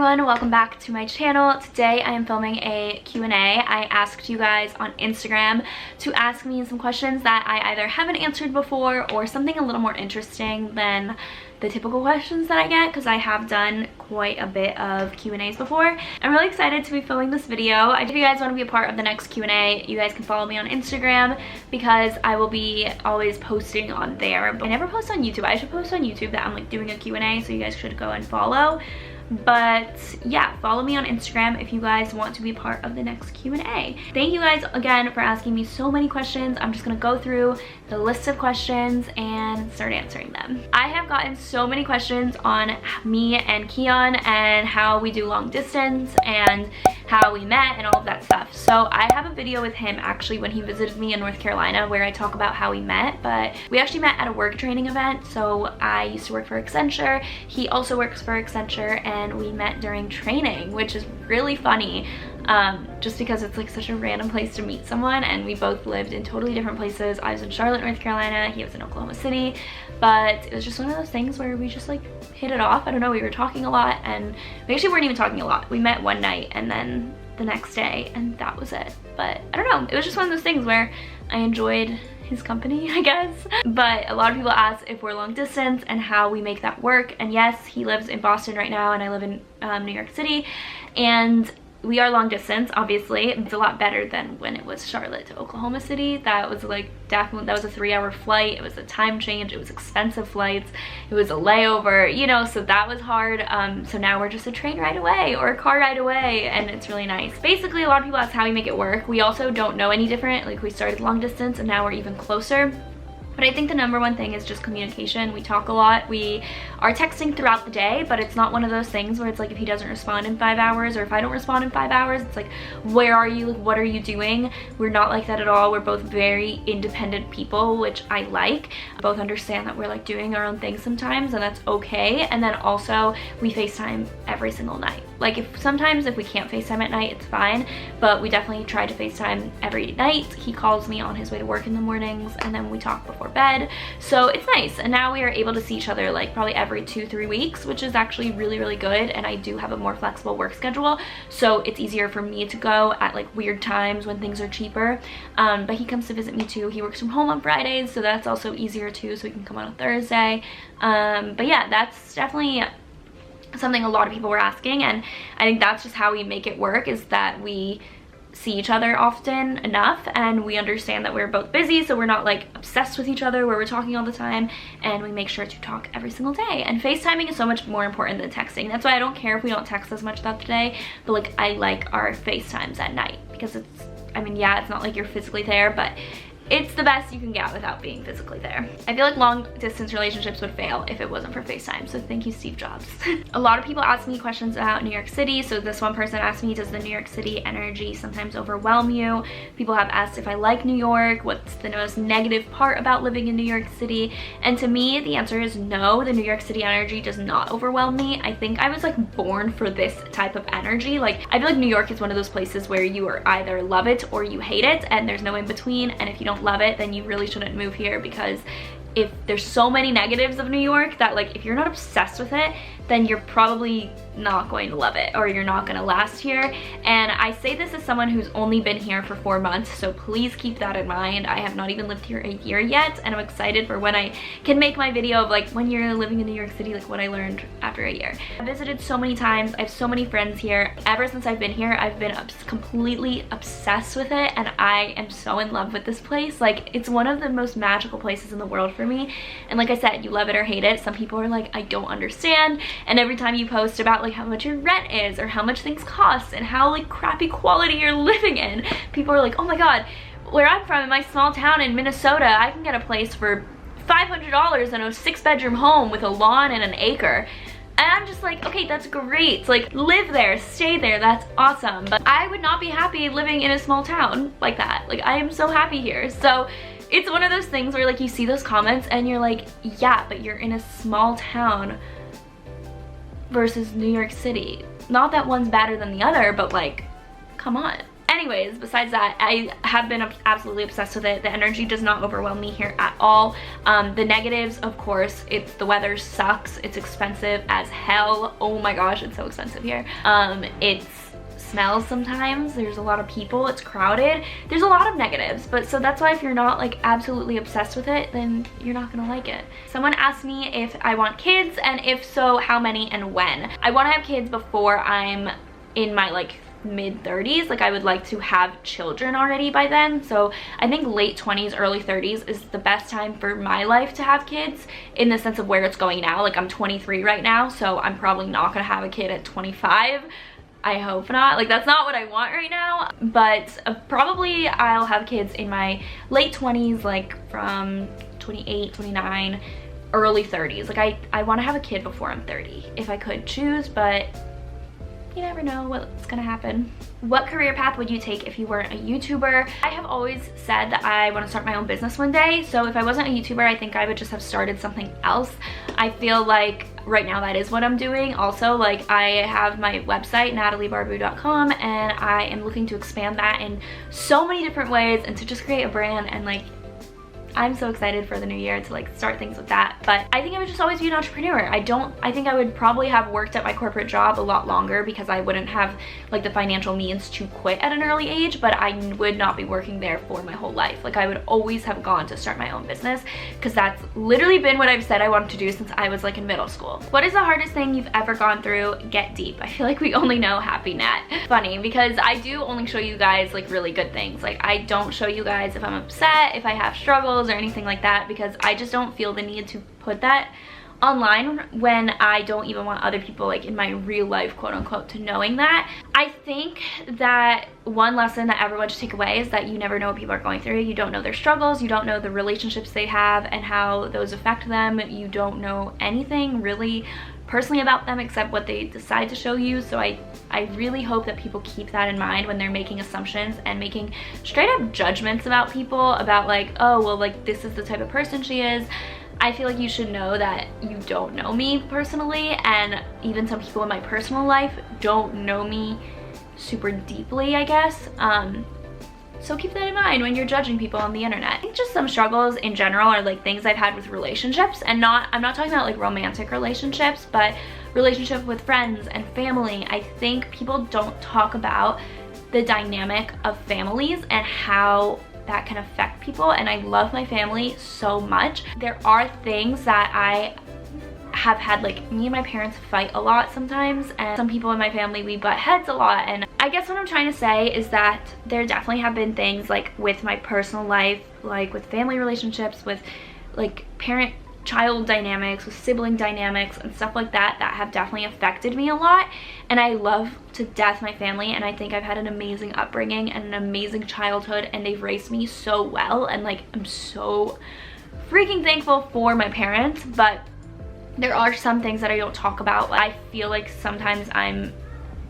everyone, welcome back to my channel. Today I am filming a Q&A. I asked you guys on Instagram to ask me some questions that I either haven't answered before or something a little more interesting than the typical questions that I get, because I have done quite a bit of Q&As before. I'm really excited to be filming this video. If you guys want to be a part of the next Q&A, you guys can follow me on Instagram because I will be always posting on there. But I never post on YouTube. I should post on YouTube that I'm like doing a Q&A, so you guys should go and follow. But yeah, follow me on Instagram if you guys want to be part of the next Q&A. Thank you guys again for asking me so many questions. I'm just gonna go through the list of questions and start answering them. I have gotten so many questions on me and Keon and how we do long distance and how we met and all of that stuff. So I have a video with him actually when he visited me in North Carolina where I talk about how we met, but we actually met at a work training event. So I used to work for Accenture. He also works for Accenture, and we met during training, which is really funny. Just because it's like such a random place to meet someone, and we both lived in totally different places. I was in Charlotte, North Carolina, he was in Oklahoma City, but it was just one of those things where we just like hit it off. I don't know, we were talking a lot, and we actually weren't even talking a lot. We met one night and then the next day, and that was it. But I don't know, it was just one of those things where I enjoyed his company, I guess. But a lot of people ask if we're long distance and how we make that work. And yes, he lives in Boston right now and I live in New York City, and we are long distance. Obviously it's a lot better than when it was Charlotte to Oklahoma City. That was like definitely, that was a 3-hour flight. It was a time change, it was expensive flights, it was a layover, you know, so that was hard. So now we're just a train ride away or a car ride away, and it's really nice. Basically, a lot of people ask how we make it work. We also don't know any different. Like, we started long distance and now we're even closer. But I think the number one thing is just communication. We talk a lot. We are texting throughout the day, but it's not one of those things where it's like if he doesn't respond in 5 hours, or if I don't respond in 5 hours, it's like, where are you? Like, what are you doing? We're not like that at all. We're both very independent people, which I like. Both understand that we're like doing our own thing sometimes, and that's okay. And then also we FaceTime every single night. Like, sometimes if we can't FaceTime at night, it's fine, but we definitely try to FaceTime every night. He calls me on his way to work in the mornings, and then we talk before bed. So it's nice. And now we are able to see each other like probably every 2-3 weeks, which is actually really good. And I do have a more flexible work schedule, so it's easier for me to go at like weird times when things are cheaper. But he comes to visit me too. He works from home on Fridays, so that's also easier too, so he can come on a Thursday. But yeah, that's definitely something a lot of people were asking, and I think that's just how we make it work, is that we see each other often enough and we understand that we're both busy, so we're not like obsessed with each other where we're talking all the time, and we make sure to talk every single day. And FaceTiming is so much more important than texting. That's why I don't care if we don't text as much throughout the day, but like I like our FaceTimes at night, because it's, I mean, yeah, it's not like you're physically there, but it's the best you can get without being physically there. I feel like long distance relationships would fail if it wasn't for FaceTime, so thank you, Steve Jobs. A lot of people ask me questions about New York City. So this one person asked me, does the New York City energy sometimes overwhelm you? People have asked if I like New York, what's the most negative part about living in New York City? And to me, the answer is no, the New York City energy does not overwhelm me. I think I was like born for this type of energy. Like, I feel like New York is one of those places where you are either love it or you hate it, and there's no in between. And if you don't love it, then you really shouldn't move here, because if there's so many negatives of New York that like if you're not obsessed with it, then you're probably not going to love it, or you're not going to last here. And I say this as someone who's only been here for 4 months, so please keep that in mind. I have not even lived here a year yet, and I'm excited for when I can make my video of like when you're living in New York City, like what I learned after a year. I visited so many times. I have so many friends here. Ever since I've been here, I've been completely obsessed with it, and I am so in love with this place. Like, it's one of the most magical places in the world for me. And like I said, you love it or hate it. Some people are like, I don't understand. And every time you post about like how much your rent is or how much things cost and how like crappy quality you're living in, people are like, oh my god, where I'm from, in my small town in Minnesota, I can get a place for $500 in a 6-bedroom home with a lawn and an acre. And I'm just like, okay, that's great. Like, live there, stay there, that's awesome. But I would not be happy living in a small town like that. Like, I am so happy here. So it's one of those things where like you see those comments and you're like, yeah, but you're in a small town versus New York City. Not that one's better than the other, but like, come on. And anyways, besides that, I have been absolutely obsessed with it. The energy does not overwhelm me here at all. The negatives, of course, it's the weather sucks. It's expensive as hell. Oh my gosh, it's so expensive here. It smells sometimes. There's a lot of people. It's crowded. There's a lot of negatives, but so that's why if you're not like absolutely obsessed with it, then you're not gonna like it. Someone asked me if I want kids, and if so, how many and when. I want to have kids before I'm in my like mid-30s. Like I would like to have children already by then. So I think late 20s, early 30s is the best time for my life to have kids, in the sense of where it's going now. Like I'm 23 right now, so I'm probably not gonna have a kid at 25. I hope not. Like that's not what I want right now, but probably I'll have kids in my late 20s, like from 28, 29, early 30s. Like I want to have a kid before I'm 30 if I could choose, but you never know what's gonna happen. What career path would you take if you weren't a YouTuber? I have always said that I want to start my own business one day, so if I wasn't a YouTuber, I think I would just have started something else. I feel like right now that is what I'm doing. Also, like I have my website, nataliebarbu.com, and I am looking to expand that in so many different ways and to just create a brand, and like I'm so excited for the new year to like start things with that. But I think I would just always be an entrepreneur. I think I would probably have worked at my corporate job a lot longer because I wouldn't have like the financial means to quit at an early age, but I would not be working there for my whole life. Like I would always have gone to start my own business, because that's literally been what I've said I wanted to do since I was like in middle school. What is the hardest thing you've ever gone through? Get deep. I feel like we only know happy Nat. Funny, because I do only show you guys like really good things. Like I don't show you guys if I'm upset, if I have struggles or anything like that, because I just don't feel the need to put that online when I don't even want other people like in my real life, quote unquote, to knowing that. I think that one lesson that everyone should take away is that you never know what people are going through. You don't know their struggles, you don't know the relationships they have and how those affect them. You don't know anything really personally about them except what they decide to show you. So I really hope that people keep that in mind when they're making assumptions and making straight up judgments about people, about like, oh well, like this is the type of person she is. I feel like you should know that you don't know me personally, and even some people in my personal life don't know me super deeply, I guess. So keep that in mind when you're judging people on the internet. I think just some struggles in general are like things I've had with relationships, and I'm not talking about like romantic relationships, but relationship with friends and family. I think people don't talk about the dynamic of families and how that can affect people, and I love my family so much. There are things that I have had, like me and my parents fight a lot sometimes, and some people in my family we butt heads a lot, and I guess what I'm trying to say is that there definitely have been things like with my personal life, like with family relationships, with like parent-child dynamics, with sibling dynamics and stuff like that, that have definitely affected me a lot. And I love to death my family, and I think I've had an amazing upbringing and an amazing childhood, and they've raised me so well, and like I'm so freaking thankful for my parents. But there are some things that I don't talk about. I feel like sometimes I'm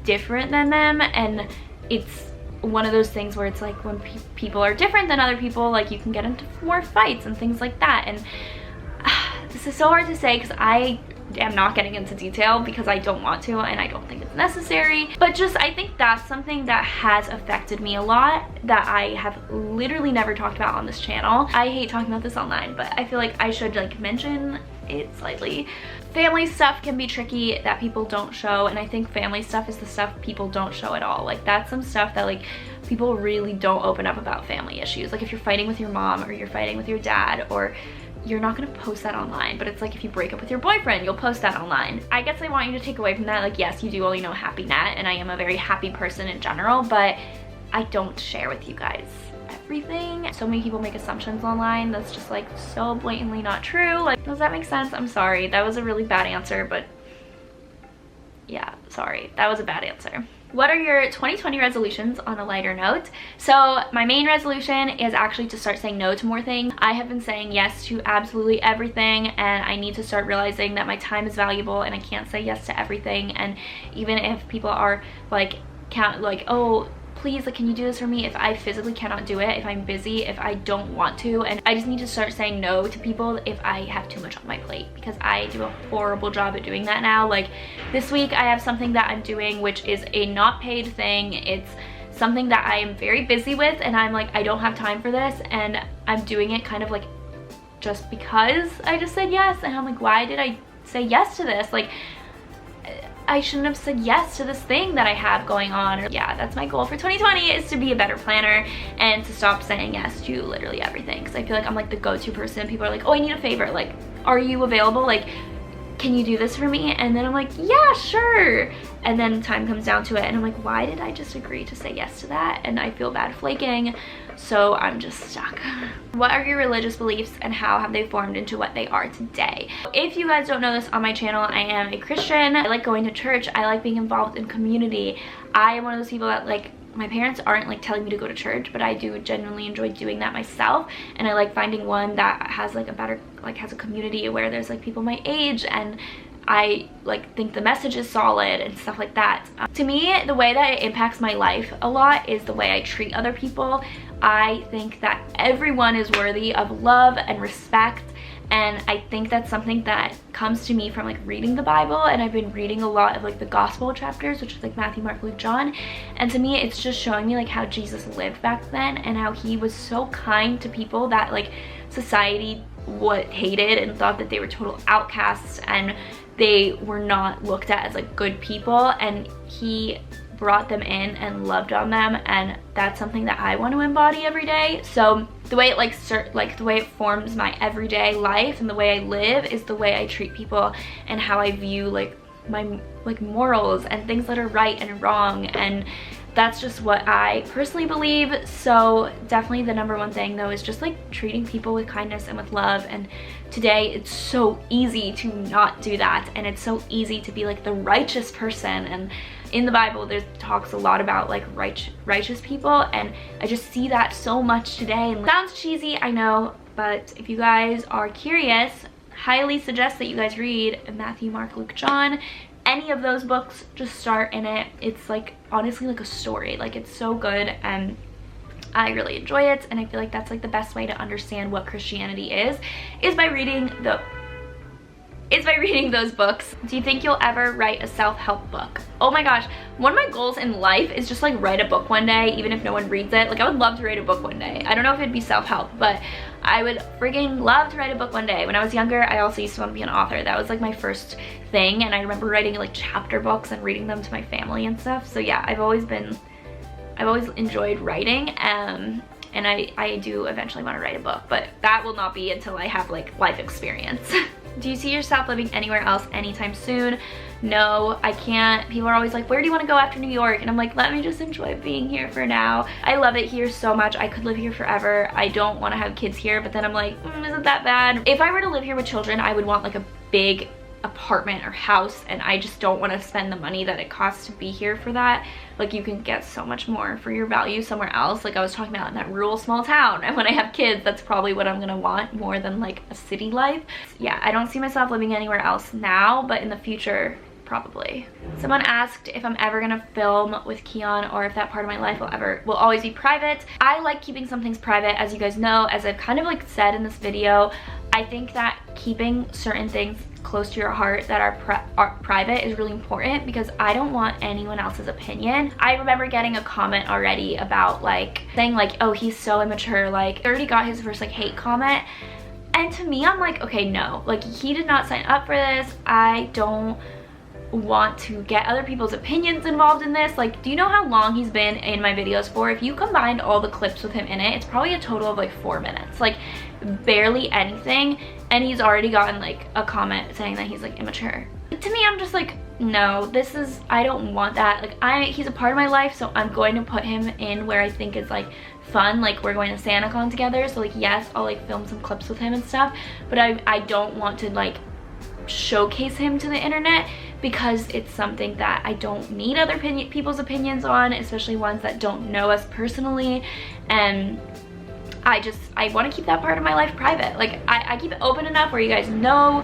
different than them, and it's one of those things where it's like when people are different than other people, like you can get into more fights and things like that. And this is so hard to say because I am not getting into detail because I don't want to, and I don't think it's necessary, but just I think that's something that has affected me a lot that I have literally never talked about on this channel. I hate talking about this online, but I feel like I should like mention it slightly. Family stuff can be tricky that people don't show, and I think family stuff is the stuff people don't show at all. Like that's some stuff that like people really don't open up about, family issues. Like if you're fighting with your mom or you're fighting with your dad, or you're not gonna post that online, but it's like if you break up with your boyfriend, you'll post that online. I guess I want you to take away from that, like yes, you do only know happy Nat, and I am a very happy person in general, but I don't share with you guys everything. So many people make assumptions online that's just like so blatantly not true. Like, does that make sense? I'm sorry, that was a really bad answer, but yeah, sorry, that was a bad answer. What are your 2020 resolutions on a lighter note? So my main resolution is actually to start saying no to more things. I have been saying yes to absolutely everything, and I need to start realizing that my time is valuable and I can't say yes to everything. And even if people are like, oh, please, like, can you do this for me? If I physically cannot do it, if I'm busy, if I don't want to, and I just need to start saying no to people if I have too much on my plate, because I do a horrible job at doing that now. Like this week I have something that I'm doing which is a not paid thing. It's something that I am very busy with, and I'm like, I don't have time for this, and I'm doing it kind of like just because I just said yes. And I'm like, why did I say yes to this? Like, I shouldn't have said yes to this thing that I have going on. Yeah, that's my goal for 2020, is to be a better planner and to stop saying yes to literally everything, because I feel like I'm like the go-to person. People are like, oh, I need a favor, like, are you available, like, can you do this for me? And then I'm like, yeah, sure. And then time comes down to it, and I'm like, why did I just agree to say yes to that? And I feel bad flaking, so I'm just stuck. What are your religious beliefs, and how have they formed into what they are today? If you guys don't know this, on my channel, I am a Christian. I like going to church. I like being involved in community. I am one of those people that, like, my parents aren't like telling me to go to church, but I do genuinely enjoy doing that myself, and I like finding one that has like a better, like, has a community where there's like people my age, and I like think the message is solid and stuff like that. To me, the way that it impacts my life a lot is the way I treat other people. I think that everyone is worthy of love and respect, and I think that's something that comes to me from like reading the Bible, and I've been reading a lot of like the gospel chapters, which is like Matthew, Mark, Luke, John, and to me it's just showing me like how Jesus lived back then, and how he was so kind to people that like society hated and thought that they were total outcasts and they were not looked at as like good people, and he brought them in and loved on them, and that's something that I want to embody every day. So the way it the way it forms my everyday life and the way I live is the way I treat people, and how I view like my like morals and things that are right and wrong, and that's just what I personally believe. So definitely the number one thing though is just like treating people with kindness and with love, and today it's so easy to not do that, and it's so easy to be like the righteous person, and in the Bible there's talks a lot about like righteous people, and I just see that so much today. And it sounds cheesy, I know, but if you guys are curious, highly suggest that you guys read Matthew, Mark, Luke, John. Any of those books, just start in it. It's like honestly like a story, like it's so good, and I really enjoy it, and I feel like that's like the best way to understand what Christianity is by reading those books. Do you think you'll ever write a self-help book? Oh my gosh, one of my goals in life is just like write a book one day, even if no one reads it. Like I would love to write a book one day. I don't know if it'd be self-help, but I would friggin' love to write a book one day. When I was younger, I also used to want to be an author. That was like my first thing, and I remember writing like chapter books and reading them to my family and stuff. So yeah, I've always enjoyed writing, and I do eventually want to write a book, but that will not be until I have like life experience. Do you see yourself living anywhere else anytime soon? No, I can't. People are always like, where do you want to go after New York? And I'm like, let me just enjoy being here for now. I love it here so much. I could live here forever. I don't want to have kids here, but then I'm like, isn't that bad? If I were to live here with children, I would want like a big apartment or house, and I just don't want to spend the money that it costs to be here for that. Like you can get so much more for your value somewhere else, like I was talking about in that rural small town. And when I have kids, that's probably what I'm gonna want more than like a city life. Yeah, I don't see myself living anywhere else now, but in the future probably. Someone asked if I'm ever gonna film with Keon, or if that part of my life will always be private. I like keeping some things private, as you guys know. As I've kind of like said in this video, I think that keeping certain things close to your heart that are private is really important, because I don't want anyone else's opinion. I remember getting a comment already about like saying like, oh, he's so immature, like already got his first like hate comment, and to me I'm like, okay, no, like he did not sign up for this. I don't want to get other people's opinions involved in this. Like, do you know how long he's been in my videos for? If you combined all the clips with him in it, it's probably a total of like 4 minutes, like barely anything, and he's already gotten like a comment saying that he's like immature. To me, I'm just like, no, I don't want that. Like he's a part of my life, so I'm going to put him in where I think is like fun. Like we're going to SantaCon together, so like yes, I'll like film some clips with him and stuff, but I don't want to like showcase him to the internet, because it's something that I don't need other people's opinions on, especially ones that don't know us personally. And I want to keep that part of my life private. Like I keep it open enough where you guys know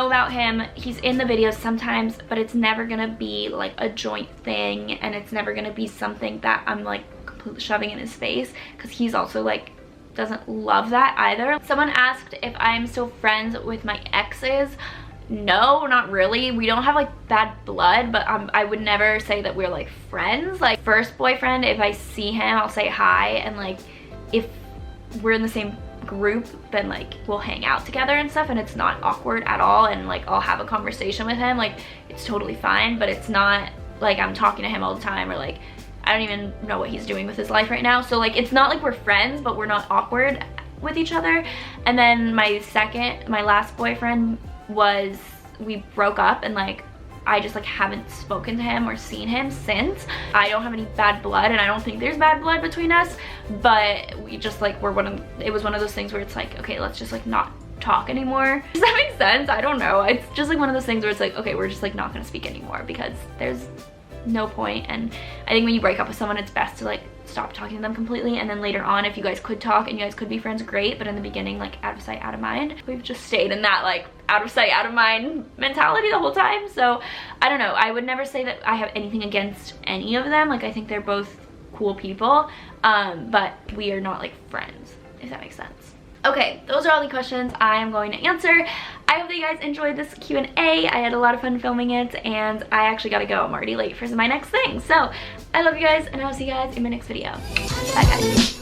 about him. He's in the videos sometimes, but it's never gonna be like a joint thing, and it's never gonna be something that I'm like completely shoving in his face, because he's also like doesn't love that either. Someone asked if I'm still friends with my exes. no, not really. We don't have like bad blood, but I would never say that we're like friends. Like first boyfriend, if I see him, I'll say hi, and like if we're in the same group, then like we'll hang out together and stuff, and it's not awkward at all, and like I'll have a conversation with him, like it's totally fine. But it's not like I'm talking to him all the time, or like I don't even know what he's doing with his life right now. So like it's not like we're friends, but we're not awkward with each other. And then my last boyfriend we broke up, and like I just like haven't spoken to him or seen him since. I don't have any bad blood, and I don't think there's bad blood between us, but we just like it was one of those things where it's like, okay, let's just like not talk anymore. Does that make sense? I don't know. It's just like one of those things where it's like, okay, we're just like not gonna speak anymore because there's no point. And I think when you break up with someone, it's best to like stop talking to them completely, and then later on, if you guys could talk and you guys could be friends, great. But in the beginning, like out of sight, out of mind. We've just stayed in that like out of sight, out of mind mentality the whole time. So I don't know, I would never say that I have anything against any of them. Like I think they're both cool people, but we are not like friends, if that makes sense. Okay, those are all the questions I am going to answer. I hope that you guys enjoyed this Q&A. I had a lot of fun filming it, and I actually gotta go. I'm already late for my next thing. So I love you guys, and I'll see you guys in my next video. Bye guys.